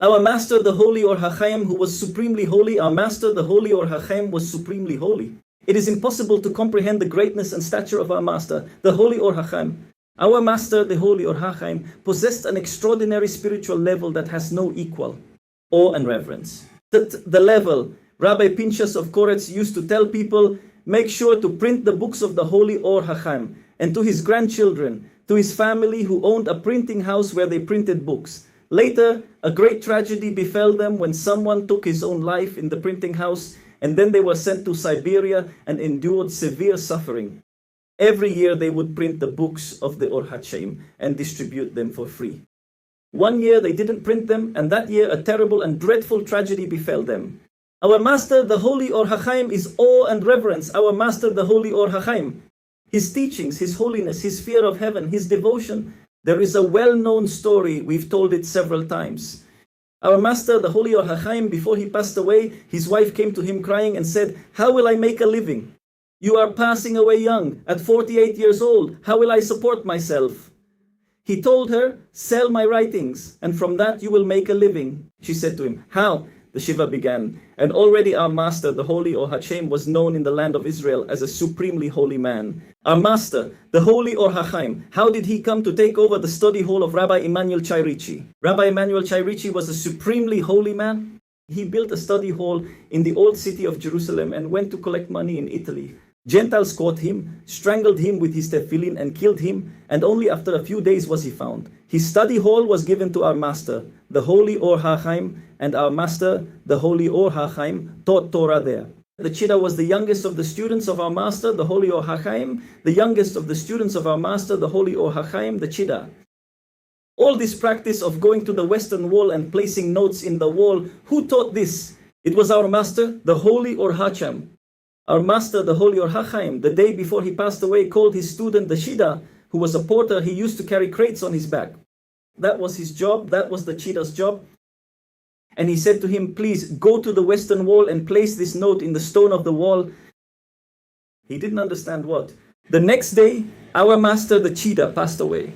Our master, the holy Or HaChaim, who was supremely holy, our master, the holy Or HaChaim, was supremely holy. It is impossible to comprehend the greatness and stature of our master, the holy Or HaChaim. Our master, the holy Or HaChaim, possessed an extraordinary spiritual level that has no equal, awe and reverence. The level, Rabbi Pinchas of Koretz used to tell people, make sure to print the books of the holy Or HaChaim, and to his grandchildren, to his family who owned a printing house where they printed books. Later, a great tragedy befell them when someone took his own life in the printing house, and then they were sent to Siberia and endured severe suffering. Every year they would print the books of the Or HaChaim and distribute them for free. One year they didn't print them, and that year a terrible and dreadful tragedy befell them. Our master, the holy Or HaChaim, is awe and reverence. Our master, the holy Or HaChaim. His teachings, his holiness, his fear of heaven, his devotion. There is a well-known story, we've told it several times. Our master, the holy Or HaChaim, before he passed away, his wife came to him crying and said, how will I make a living? You are passing away young, at 48 years old. How will I support myself? He told her, sell my writings, and from that you will make a living. She said to him, how? The Shiva began. And already our master, the holy Or HaChaim, was known in the land of Israel as a supremely holy man. Our master, the holy Or HaChaim, how did he come to take over the study hall of Rabbi Emanuel Chairichi? Rabbi Emanuel Chairichi was a supremely holy man. He built a study hall in the old city of Jerusalem and went to collect money in Italy. Gentiles caught him, strangled him with his tefillin and killed him, and only after a few days was he found. His study hall was given to our master, the holy Or HaChaim, and our master, the holy Or HaChaim, taught Torah there. The Chida was the youngest of the students of our master, the holy Or HaChaim, the youngest of the students of our master, the holy Or HaChaim, the Chida. All this practice of going to the western wall and placing notes in the wall, who taught this? It was our master, the holy Or HaChaim. Our master, the holy Or HaChaim, the day before he passed away, called his student, the Chida, who was a porter. He used to carry crates on his back. That was his job. That was the Chida's job. And he said to him, please go to the western wall and place this note in the stone of the wall. He didn't understand what. The next day, our master, the Chida, passed away.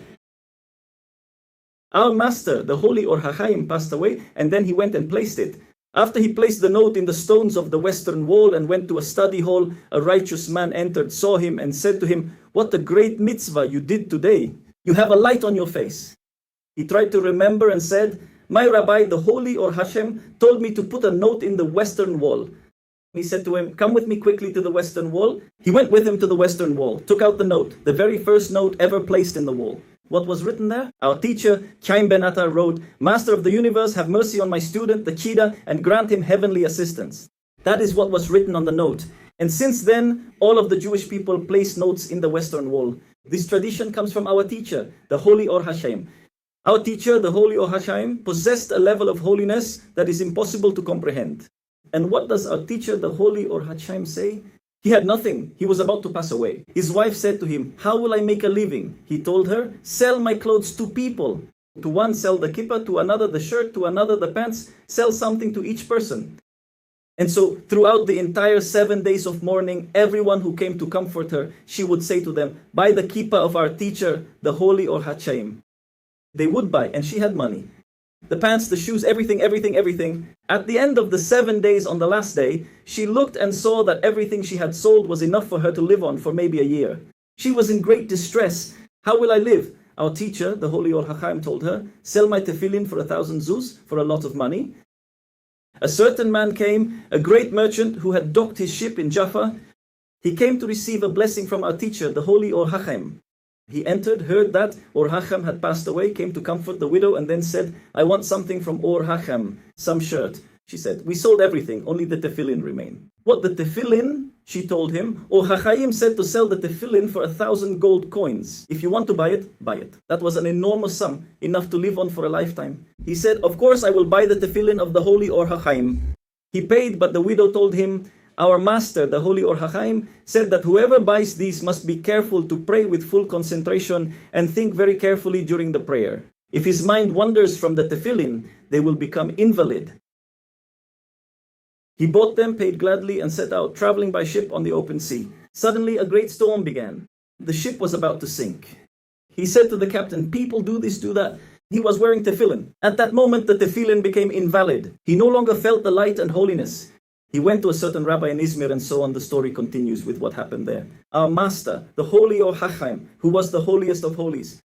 Our master, the holy Or HaChaim, passed away, and then he went and placed it. After he placed the note in the stones of the western wall and went to a study hall, a righteous man entered, saw him, and said to him, what a great mitzvah you did today. You have a light on your face. He tried to remember and said, my rabbi, the holy Or HaChaim, told me to put a note in the western wall. He said to him, come with me quickly to the western wall. He went with him to the western wall, took out the note, the very first note ever placed in the wall. What was written there? Our teacher, Chaim Ben Atar, wrote, Master of the universe, have mercy on my student, the Chida, and grant him heavenly assistance. That is what was written on the note. And since then, all of the Jewish people place notes in the western wall. This tradition comes from our teacher, the holy Or HaChaim. Our teacher, the holy Or HaChaim, possessed a level of holiness that is impossible to comprehend. And what does our teacher, the holy Or HaChaim, say? He had nothing. He was about to pass away. His wife said to him, how will I make a living? He told her, sell my clothes to people. To one, sell the kippah, to another, the shirt, to another, the pants. Sell something to each person. And so, throughout the entire 7 days of mourning, everyone who came to comfort her, she would say to them, buy the kippah of our teacher, the holy Or HaChaim. They would buy, and she had money. The pants, the shoes, everything. At the end of the 7 days, on the last day, she looked and saw that everything she had sold was enough for her to live on for maybe a year. She was in great distress. How will I live? Our teacher, the holy Or HaChaim, told her, sell my tefillin for 1,000 zuz, for a lot of money. A certain man came, a great merchant who had docked his ship in Jaffa. He came to receive a blessing from our teacher, the holy Or HaChaim. He entered, heard that Or HaChaim had passed away, came to comfort the widow, and then said, I want something from Or HaChaim, some shirt. She said, we sold everything, only the tefillin remain. What, the tefillin? She told him. Or HaChaim said to sell the tefillin for 1,000 gold coins. If you want to buy it, buy it. That was an enormous sum, enough to live on for a lifetime. He said, of course I will buy the tefillin of the holy Or HaChaim. He paid, but the widow told him, our master, the holy Or HaChaim, said that whoever buys these must be careful to pray with full concentration and think very carefully during the prayer. If his mind wanders from the tefillin, they will become invalid. He bought them, paid gladly, and set out, traveling by ship on the open sea. Suddenly, a great storm began. The ship was about to sink. He said to the captain, people do this, do that. He was wearing tefillin. At that moment, the tefillin became invalid. He no longer felt the light and holiness. He went to a certain rabbi in Izmir, and so on. The story continues with what happened there. Our master, the holy Or HaChaim, who was the holiest of holies,